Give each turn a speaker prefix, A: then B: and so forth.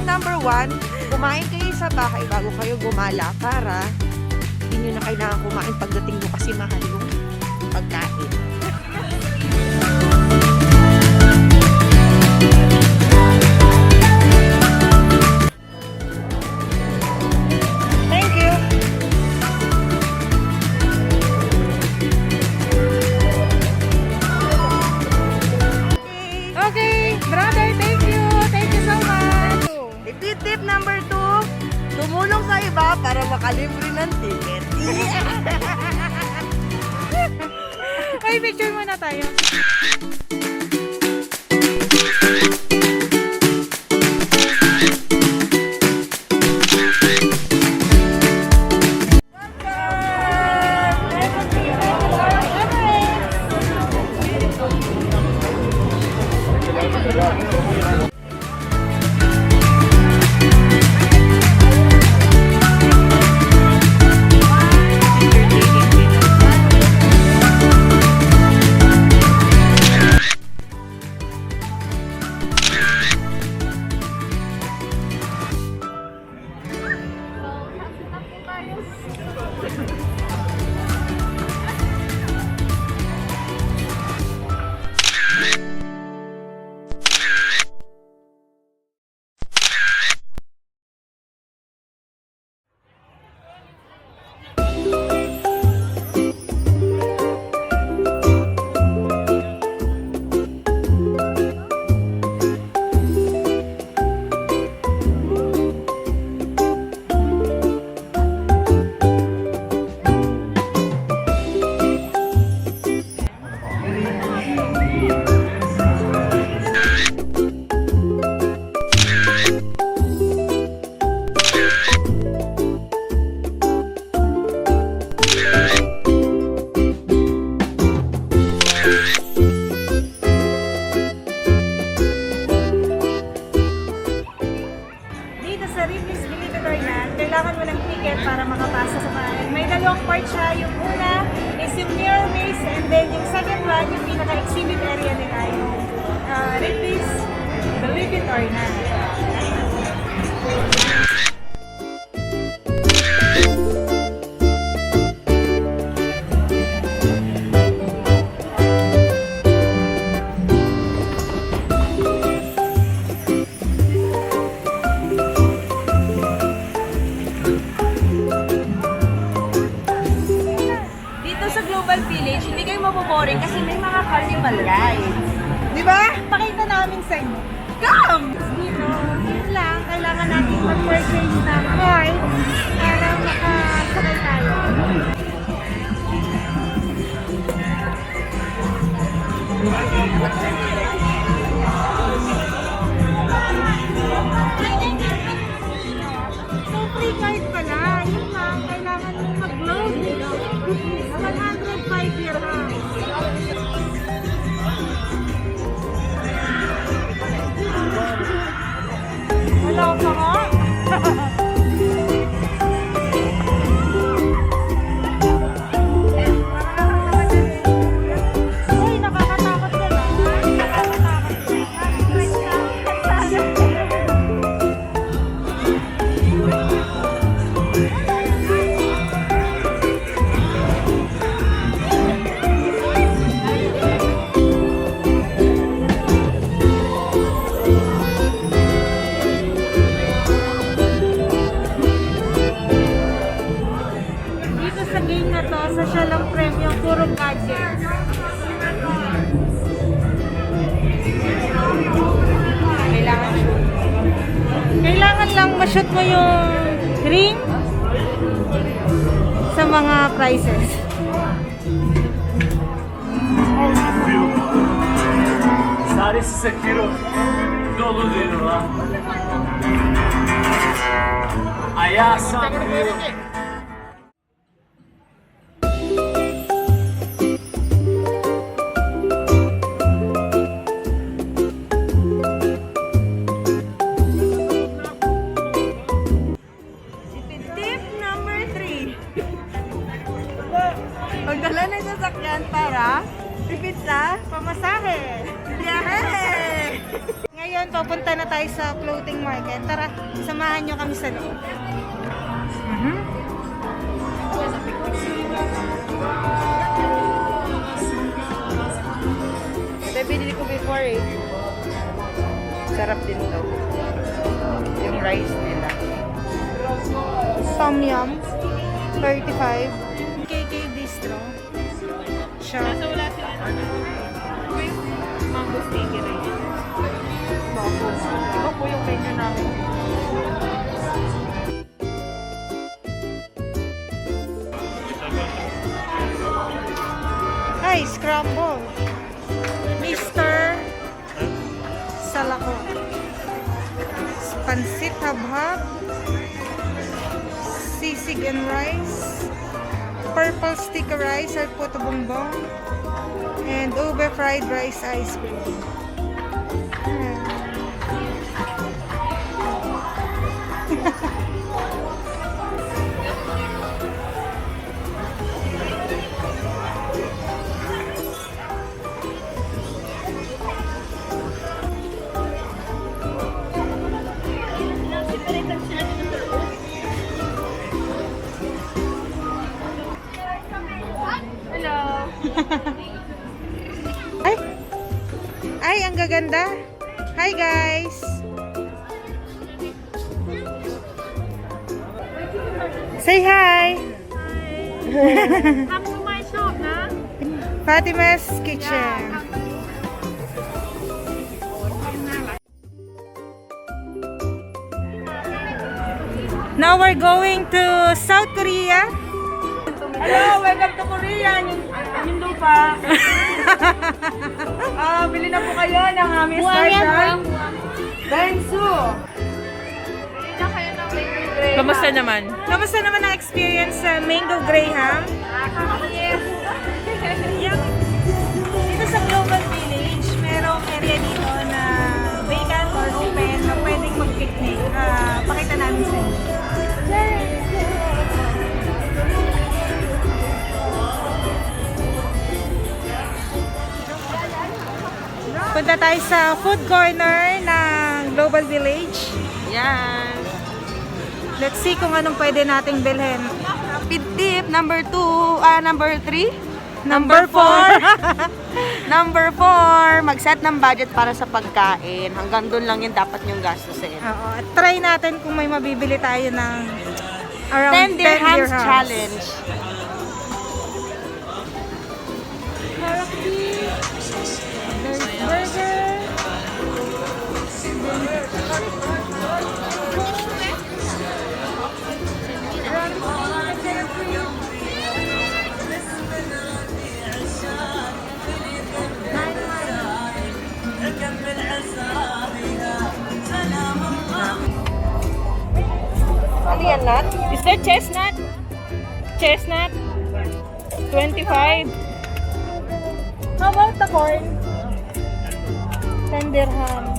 A: number 1, kumain kayo sa bahay bago kayo gumala para hindi nyo na kailangan kumain pagdating nyo kasi mahal yung pagkain. Thank you!
B: Okay, brother, thank you. Thank you so much.
A: Repeat tip number 2, tumulong sa iba para makalibre ng ticket.
B: Ay, picture muna tayo. Kailangan mo ng ticket para makapasa sa bahay. May dalawang part siya. Yung una is yung mirror maze and then yung second one, yung pinaka-exhibit area nila. Yung Ripley's Believe It or Not. Village, hindi kayo maboboring kasi may mga carnival rides. Di ba? Pakita namin sa inyo. Come! Dito, yun lang, kailangan natin mag-purchase ng card para makasakay tayo. So, free card pala. Yun lang, kailangan mo mag-load. 105 dirhams. Wala pa nga. Uy, nakakatakot ka na. Siya lang premium, puro gadget. Kailangan lang ma-shoot mo yung ring sa mga prices.
C: Sarısı sekiro. Dolu diyor lan. Ayağı sanmıyor.
A: Magdala ng sasakyan para tipid sa pamasahe. Biyahe!
B: Ngayon, Papunta na tayo sa clothing market. Tara, samahan nyo kami sa loob.
A: Ito binili ko before eh. Sarap din to. Yung rice nila.
B: Tom Yum, 35. KK Bistro. Siya.
A: Wala sila mango sticky rice. Ito po yung menu namin.
B: Ay, scramble. Mr. Salako. Pansit habhab. Sisig and rice. Purple sticky rice or puto bongbong. And ube fried rice ice cream. Ay! Ay, ang gaganda! Hi guys! Say hi!
A: Come to my shop, na?
B: Fatima's Kitchen. Now we're going to South Korea.
A: Hello, welcome to Korea. Yung lupa. Bili na po kayo ng aming starter. Bensu. Kamusta naman?
B: Kamusta naman ang experience sa Mango Graham?
A: Yes.
B: Yup. Dito sa Global Village, merong area dito na vacant or open na pwedeng mag-picnic. Pakita namin sa inyo. Punta tayo sa food corner ng Global Village.
A: Yan.
B: Let's see kung anong pwede nating bilhin.
A: Pit tip, number 2, number 3.
B: Number
A: 4. Number 4, mag-set ng budget para sa pagkain. Hanggang doon lang yung dapat yung gastusin.
B: Oo, at try natin kung may mabibili tayo ng around
A: 10 dirhams
B: 10 dirhams.
A: challenge.
B: Burger.
A: Ano yan, Nat?
B: Is that chestnut? Chestnut? 25. How about the corn? 10 dirham.